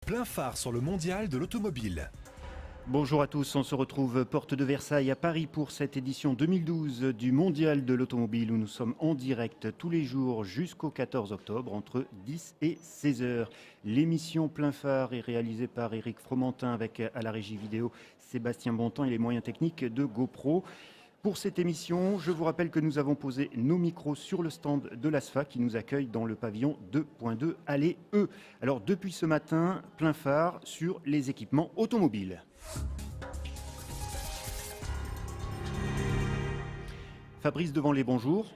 Plein phare sur le mondial de l'automobile. Bonjour à tous, on se retrouve porte de Versailles à Paris pour cette édition 2012 du Mondial de l'automobile où nous sommes en direct tous les jours jusqu'au 14 octobre entre 10 et 16 heures. L'émission Plein phare est réalisée par Éric Fromentin avec à la régie vidéo Sébastien Bontemps et les moyens techniques de GoPro. Pour cette émission, je vous rappelle que nous avons posé nos micros sur le stand de l'ASFA qui nous accueille dans le pavillon 2.2 allée E. Alors depuis ce matin, plein phare sur les équipements automobiles. Fabrice Devanlay, bonjour.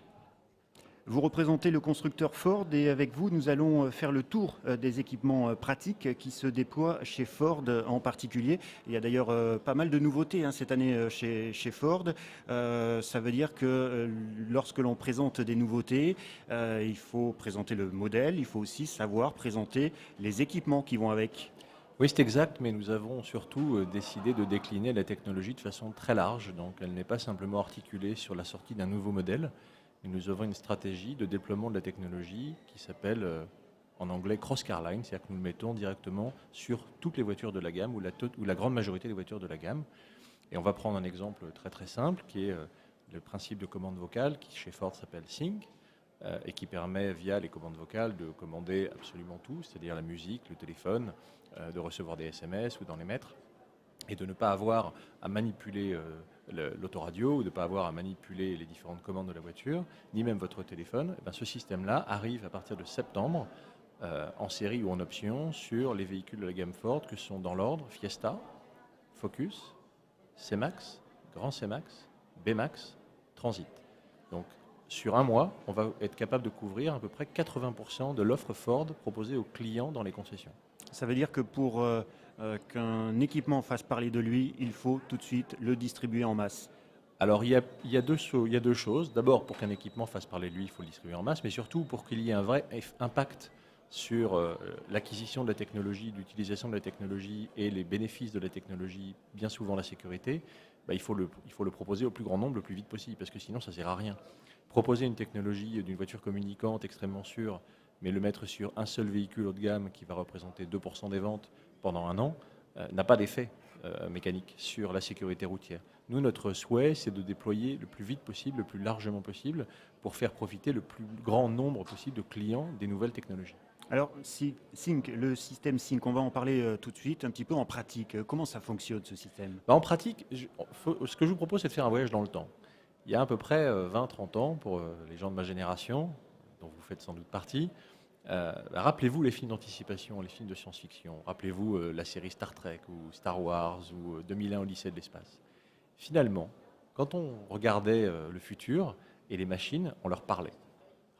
Vous représentez le constructeur Ford et avec vous, nous allons faire le tour des équipements pratiques qui se déploient chez Ford en particulier. Il y a d'ailleurs pas mal de nouveautés cette année chez Ford. Ça veut dire que lorsque l'on présente des nouveautés, il faut présenter le modèle, il faut aussi savoir présenter les équipements qui vont avec. Oui, c'est exact, mais nous avons surtout décidé de décliner la technologie de façon très large. Donc, elle n'est pas simplement articulée sur la sortie d'un nouveau modèle, mais nous avons une stratégie de déploiement de la technologie qui s'appelle en anglais Cross-Car Line, c'est-à-dire que nous le mettons directement sur toutes les voitures de la gamme ou la grande majorité des voitures de la gamme. Et on va prendre un exemple très très simple qui est le principe de commande vocale qui chez Ford s'appelle Sync et qui permet via les commandes vocales de commander absolument tout, c'est-à-dire la musique, le téléphone, de recevoir des SMS ou d'en émettre, et de ne pas avoir à manipuler l'autoradio ou de ne pas avoir à manipuler les différentes commandes de la voiture, ni même votre téléphone. Et bien, ce système-là arrive à partir de septembre en série ou en option sur les véhicules de la gamme Ford que sont dans l'ordre Fiesta, Focus, C-Max, Grand C-Max, B-Max, Transit. Donc, sur un mois, on va être capable de couvrir à peu près 80% de l'offre Ford proposée aux clients dans les concessions. Ça veut dire que pour qu'un équipement fasse parler de lui, il faut tout de suite le distribuer en masse. Alors, il y a deux choses. D'abord, pour qu'un équipement fasse parler de lui, il faut le distribuer en masse, mais surtout pour qu'il y ait un vrai impact sur l'acquisition de la technologie, l'utilisation de la technologie et les bénéfices de la technologie, bien souvent la sécurité, il faut le proposer au plus grand nombre le plus vite possible, parce que sinon, ça ne sert à rien. Proposer une technologie d'une voiture communicante extrêmement sûre, mais le mettre sur un seul véhicule haut de gamme qui va représenter 2% des ventes pendant un an, n'a pas d'effet mécanique sur la sécurité routière. Nous, notre souhait, c'est de déployer le plus vite possible, le plus largement possible, pour faire profiter le plus grand nombre possible de clients des nouvelles technologies. Alors, Sync, le système Sync, on va en parler tout de suite, un petit peu en pratique. Comment ça fonctionne ce système ? En pratique, ce que je vous propose, c'est de faire un voyage dans le temps. Il y a à peu près 20-30 ans, pour les gens de ma génération, dont vous faites sans doute partie, rappelez-vous les films d'anticipation, les films de science-fiction. Rappelez-vous la série Star Trek ou Star Wars ou 2001 Odyssée de l'espace. Finalement, quand on regardait le futur et les machines, on leur parlait.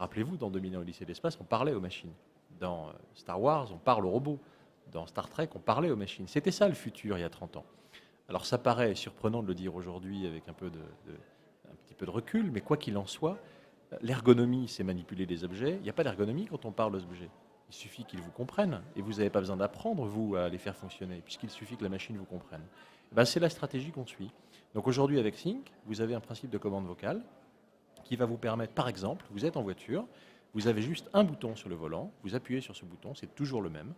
Rappelez-vous, dans 2001 Odyssée de l'espace, on parlait aux machines. Dans Star Wars, on parle aux robots. Dans Star Trek, on parlait aux machines. C'était ça le futur il y a 30 ans. Alors ça paraît surprenant de le dire aujourd'hui avec un petit peu de recul, mais quoi qu'il en soit, l'ergonomie, c'est manipuler des objets. Il n'y a pas d'ergonomie quand on parle aux objets. Il suffit qu'ils vous comprennent et vous n'avez pas besoin d'apprendre, vous, à les faire fonctionner, puisqu'il suffit que la machine vous comprenne. C'est la stratégie qu'on suit. Donc aujourd'hui, avec Sync, vous avez un principe de commande vocale qui va vous permettre, par exemple, vous êtes en voiture, vous avez juste un bouton sur le volant, vous appuyez sur ce bouton, c'est toujours le même,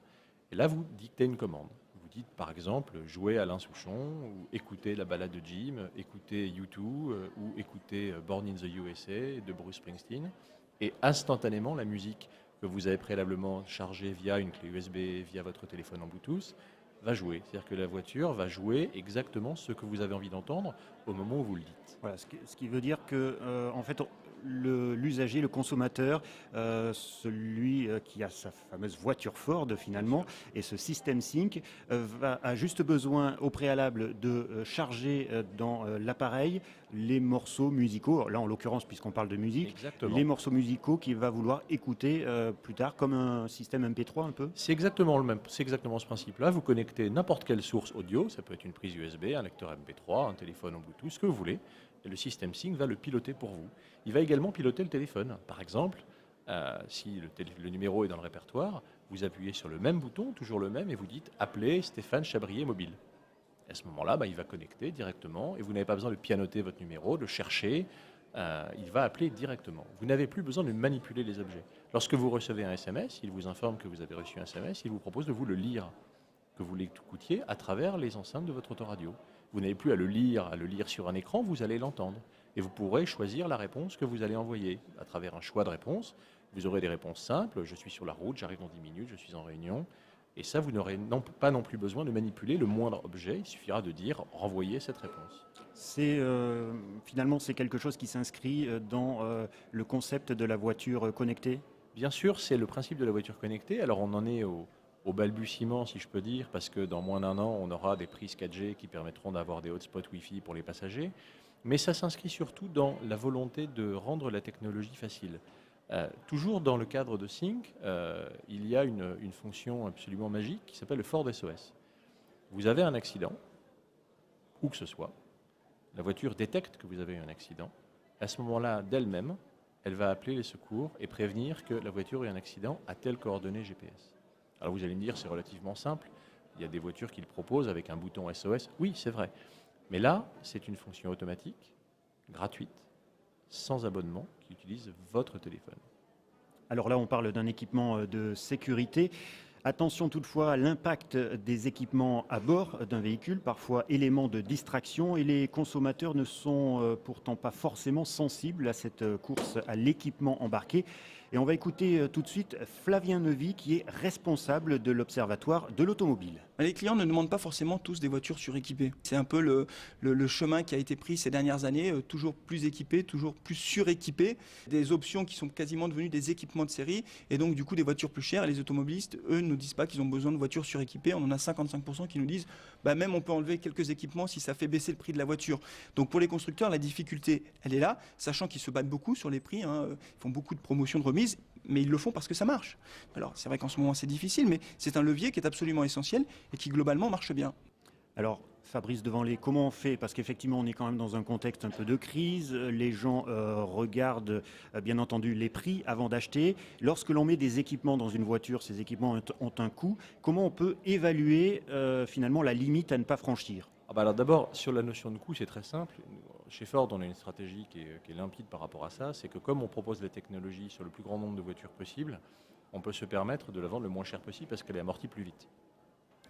et là, vous dictez une commande. Vous dites, par exemple, jouer Alain Souchon, ou écouter la balade de Jim, écouter U2, ou écouter Born in the USA de Bruce Springsteen, et instantanément, la musique que vous avez préalablement chargée via une clé USB, via votre téléphone en Bluetooth, va jouer. C'est-à-dire que la voiture va jouer exactement ce que vous avez envie d'entendre au moment où vous le dites. Voilà, ce qui veut dire que, en fait, l'usager, le consommateur, celui qui a sa fameuse voiture Ford finalement, et ce système Sync a juste besoin au préalable de charger dans l'appareil les morceaux musicaux, là en l'occurrence puisqu'on parle de musique, Exactement. les morceaux musicaux qu'il va vouloir écouter plus tard comme un système MP3 un peu. C'est exactement le même, c'est exactement ce principe-là. Vous connectez n'importe quelle source audio, ça peut être une prise USB, un lecteur MP3, un téléphone en Bluetooth, ce que vous voulez, et le système Sync va le piloter pour vous. Il va également piloter le téléphone. Par exemple, si le numéro est dans le répertoire, vous appuyez sur le même bouton, toujours le même, et vous dites « Appelez Stéphane Chabrier mobile ». À ce moment-là, il va connecter directement, et vous n'avez pas besoin de pianoter votre numéro, de chercher, il va appeler directement. Vous n'avez plus besoin de manipuler les objets. Lorsque vous recevez un SMS, il vous informe que vous avez reçu un SMS, il vous propose de vous le lire. que vous l'écoutiez à travers les enceintes de votre autoradio. Vous n'avez plus à le lire sur un écran, vous allez l'entendre. Et vous pourrez choisir la réponse que vous allez envoyer à travers un choix de réponse. Vous aurez des réponses simples, je suis sur la route, j'arrive dans 10 minutes, je suis en réunion. Et ça, vous n'aurez pas non plus besoin de manipuler le moindre objet, il suffira de dire « renvoyer cette réponse ». Finalement, c'est quelque chose qui s'inscrit dans le concept de la voiture connectée. Bien sûr, c'est le principe de la voiture connectée. Alors on en est au balbutiement, si je peux dire, parce que dans moins d'1 an, on aura des prises 4G qui permettront d'avoir des hotspots Wi-Fi pour les passagers. Mais ça s'inscrit surtout dans la volonté de rendre la technologie facile. Toujours dans le cadre de Sync, il y a une fonction absolument magique qui s'appelle le Ford SOS. Vous avez un accident, où que ce soit, la voiture détecte que vous avez eu un accident. À ce moment-là, d'elle-même, elle va appeler les secours et prévenir que la voiture a eu un accident à telle coordonnée GPS. Alors vous allez me dire, c'est relativement simple. Il y a des voitures qui le proposent avec un bouton SOS. Oui, c'est vrai. Mais là, c'est une fonction automatique, gratuite, sans abonnement, qui utilise votre téléphone. Alors là, on parle d'un équipement de sécurité. Attention toutefois à l'impact des équipements à bord d'un véhicule, parfois élément de distraction, et les consommateurs ne sont pourtant pas forcément sensibles à cette course à l'équipement embarqué. Et on va écouter tout de suite Flavien Neuvy, qui est responsable de l'Observatoire de l'automobile. Les clients ne demandent pas forcément tous des voitures suréquipées. C'est un peu le chemin qui a été pris ces dernières années, toujours plus équipé, toujours plus suréquipé. Des options qui sont quasiment devenues des équipements de série et donc du coup des voitures plus chères. Et les automobilistes, eux, ne disent pas qu'ils ont besoin de voitures suréquipées. On en a 55% qui nous disent même on peut enlever quelques équipements si ça fait baisser le prix de la voiture. Donc pour les constructeurs, la difficulté, elle est là, sachant qu'ils se battent beaucoup sur les prix. Ils font beaucoup de promotions de remises. Mais ils le font parce que ça marche. Alors c'est vrai qu'en ce moment c'est difficile, mais c'est un levier qui est absolument essentiel et qui globalement marche bien. Alors Fabrice Devanlé, comment on fait? Parce qu'effectivement on est quand même dans un contexte un peu de crise, les gens regardent bien entendu les prix avant d'acheter. Lorsque l'on met des équipements dans une voiture, ces équipements ont un coût. Comment on peut évaluer finalement la limite à ne pas franchir? Alors d'abord, sur la notion de coût, c'est très simple. Chez Ford, on a une stratégie qui est limpide par rapport à ça. C'est que comme on propose la technologie sur le plus grand nombre de voitures possible, on peut se permettre de la vendre le moins cher possible parce qu'elle est amortie plus vite.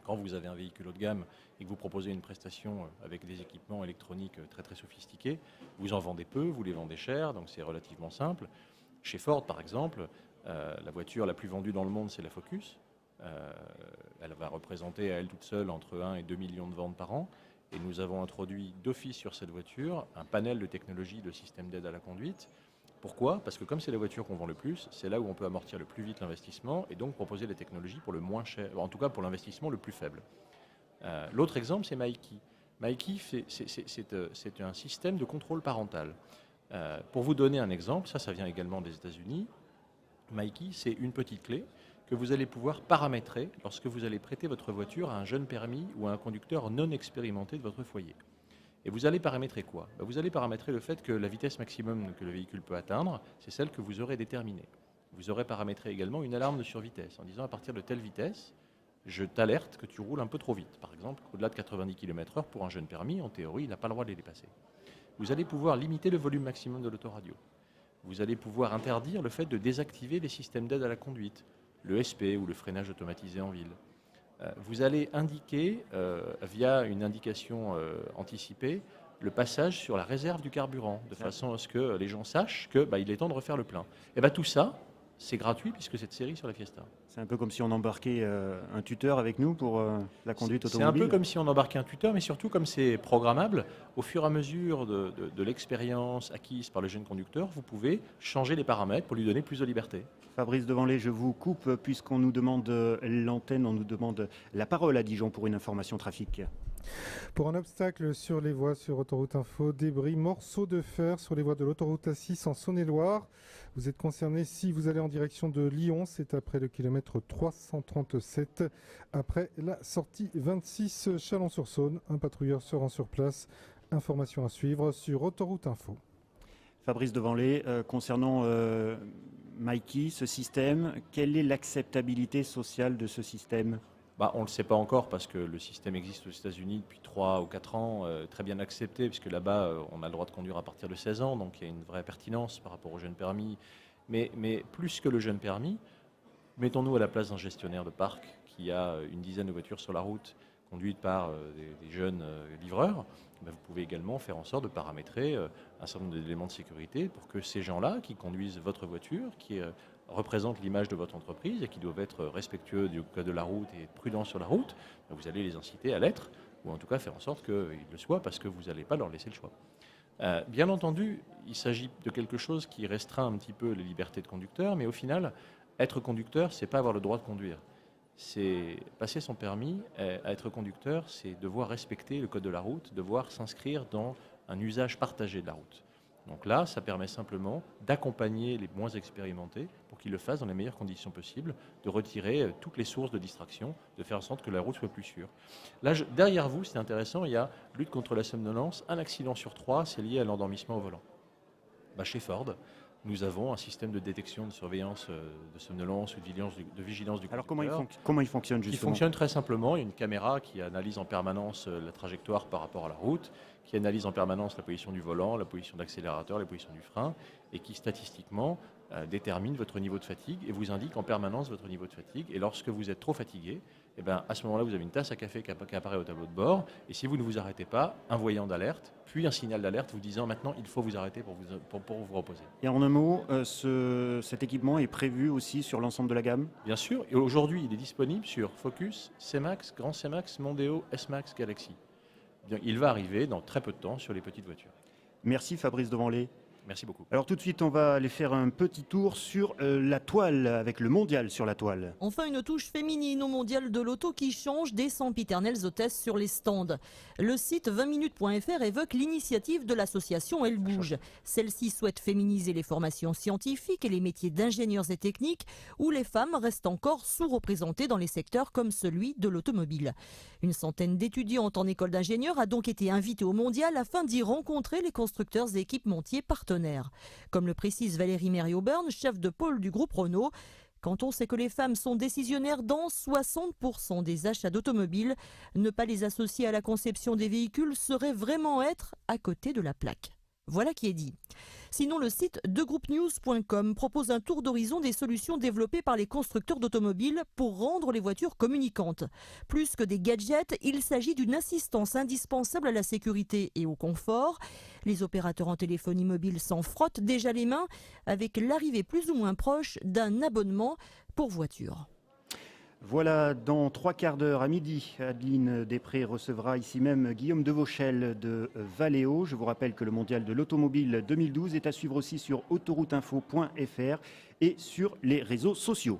Quand vous avez un véhicule haut de gamme et que vous proposez une prestation avec des équipements électroniques très très sophistiqués, vous en vendez peu, vous les vendez cher, donc c'est relativement simple. Chez Ford, par exemple, la voiture la plus vendue dans le monde, c'est la Focus. Elle va représenter à elle toute seule entre 1 et 2 millions de ventes par an. Et nous avons introduit d'office sur cette voiture un panel de technologies de système d'aide à la conduite. Pourquoi? Parce que comme c'est la voiture qu'on vend le plus, c'est là où on peut amortir le plus vite l'investissement et donc proposer des technologies pour le moins cher, en tout cas pour l'investissement le plus faible. L'autre exemple, c'est Mikey. Mikey, c'est un système de contrôle parental. Pour vous donner un exemple, ça vient également des États-Unis. Mikey, c'est une petite clé que vous allez pouvoir paramétrer lorsque vous allez prêter votre voiture à un jeune permis ou à un conducteur non expérimenté de votre foyer. Et vous allez paramétrer quoi? Vous allez paramétrer le fait que la vitesse maximum que le véhicule peut atteindre, c'est celle que vous aurez déterminée. Vous aurez paramétré également une alarme de survitesse en disant à partir de telle vitesse, je t'alerte que tu roules un peu trop vite. Par exemple, au-delà de 90 km/h pour un jeune permis, en théorie, il n'a pas le droit de les dépasser. Vous allez pouvoir limiter le volume maximum de l'autoradio. Vous allez pouvoir interdire le fait de désactiver les systèmes d'aide à la conduite, le SP ou le freinage automatisé en ville. Vous allez indiquer, via une indication anticipée, le passage sur la réserve du carburant, de façon à ce que les gens sachent qu'il est temps de refaire le plein. Et tout ça, c'est gratuit puisque cette série sur la Fiesta. C'est un peu comme si on embarquait un tuteur avec nous pour la conduite automobile. C'est un peu comme si on embarquait un tuteur, mais surtout comme c'est programmable, au fur et à mesure de l'expérience acquise par le jeune conducteur, vous pouvez changer les paramètres pour lui donner plus de liberté. Fabrice Devanlé, je vous coupe puisqu'on nous demande l'antenne, on nous demande la parole à Dijon pour une information trafic. Pour un obstacle sur les voies sur Autoroute Info, débris, morceaux de fer sur les voies de l'autoroute A6 en Saône-et-Loire. Vous êtes concerné si vous allez en direction de Lyon, c'est après le kilomètre 337, après la sortie 26 Chalon-sur-Saône. Un patrouilleur se rend sur place. Information à suivre sur Autoroute Info. Fabrice Devanlé, concernant Mikey, ce système, quelle est l'acceptabilité sociale de ce système ? On ne le sait pas encore parce que le système existe aux États-Unis depuis 3 ou 4 ans, très bien accepté, puisque là-bas, on a le droit de conduire à partir de 16 ans, donc il y a une vraie pertinence par rapport au jeune permis. Mais plus que le jeune permis, mettons-nous à la place d'un gestionnaire de parc qu'il y a une dizaine de voitures sur la route conduites par des jeunes livreurs, vous pouvez également faire en sorte de paramétrer un certain nombre d'éléments de sécurité pour que ces gens-là qui conduisent votre voiture, qui représentent l'image de votre entreprise et qui doivent être respectueux du code de la route et prudents sur la route, vous allez les inciter à l'être, ou en tout cas faire en sorte qu'ils le soient parce que vous n'allez pas leur laisser le choix. Bien entendu, il s'agit de quelque chose qui restreint un petit peu les libertés de conducteur, mais au final, être conducteur, c'est pas avoir le droit de conduire. C'est passer son permis à être conducteur, c'est devoir respecter le code de la route, devoir s'inscrire dans un usage partagé de la route. Donc là, ça permet simplement d'accompagner les moins expérimentés pour qu'ils le fassent dans les meilleures conditions possibles, de retirer toutes les sources de distraction, de faire en sorte que la route soit plus sûre. Là, derrière vous, c'est intéressant, il y a lutte contre la somnolence. Un accident sur 3, c'est lié à l'endormissement au volant. Chez Ford, nous avons un système de détection, de surveillance de somnolence ou de vigilance du conducteur. Alors comment il fonctionne justement? Il fonctionne très simplement. Il y a une caméra qui analyse en permanence la trajectoire par rapport à la route, qui analyse en permanence la position du volant, la position d'accélérateur, la position du frein, et qui statistiquement détermine votre niveau de fatigue et vous indique en permanence votre niveau de fatigue. Et lorsque vous êtes trop fatigué, à ce moment-là, vous avez une tasse à café qui apparaît au tableau de bord. Et si vous ne vous arrêtez pas, un voyant d'alerte, puis un signal d'alerte vous disant maintenant il faut vous arrêter pour vous reposer. Et en un mot, cet équipement est prévu aussi sur l'ensemble de la gamme? Bien sûr. Et aujourd'hui, il est disponible sur Focus, C-Max, Grand C-Max, Mondeo, S-Max, Galaxy. Il va arriver dans très peu de temps sur les petites voitures. Merci Fabrice Devanlé. Merci beaucoup. Alors tout de suite, on va aller faire un petit tour sur la toile, avec le mondial sur la toile. Enfin, une touche féminine au mondial de l'auto qui change des sempiternelles hôtesses sur les stands. Le site 20minutes.fr évoque l'initiative de l'association Elle Bouge. Celle-ci souhaite féminiser les formations scientifiques et les métiers d'ingénieurs et techniques où les femmes restent encore sous-représentées dans les secteurs comme celui de l'automobile. Une centaine d'étudiantes en école d'ingénieurs a donc été invitée au mondial afin d'y rencontrer les constructeurs et équipementiers partenaires. Comme le précise Valérie Mériauberne, chef de pôle du groupe Renault, quand on sait que les femmes sont décisionnaires dans 60% des achats d'automobiles, ne pas les associer à la conception des véhicules serait vraiment être à côté de la plaque. Voilà qui est dit. Sinon, le site degroupnews.com propose un tour d'horizon des solutions développées par les constructeurs d'automobiles pour rendre les voitures communicantes. Plus que des gadgets, il s'agit d'une assistance indispensable à la sécurité et au confort. Les opérateurs en téléphonie mobile s'en frottent déjà les mains avec l'arrivée plus ou moins proche d'un abonnement pour voiture. Voilà, dans 3 quarts d'heure à midi, Adeline Després recevra ici même Guillaume Devauchel de Valeo. Je vous rappelle que le mondial de l'automobile 2012 est à suivre aussi sur autorouteinfo.fr et sur les réseaux sociaux.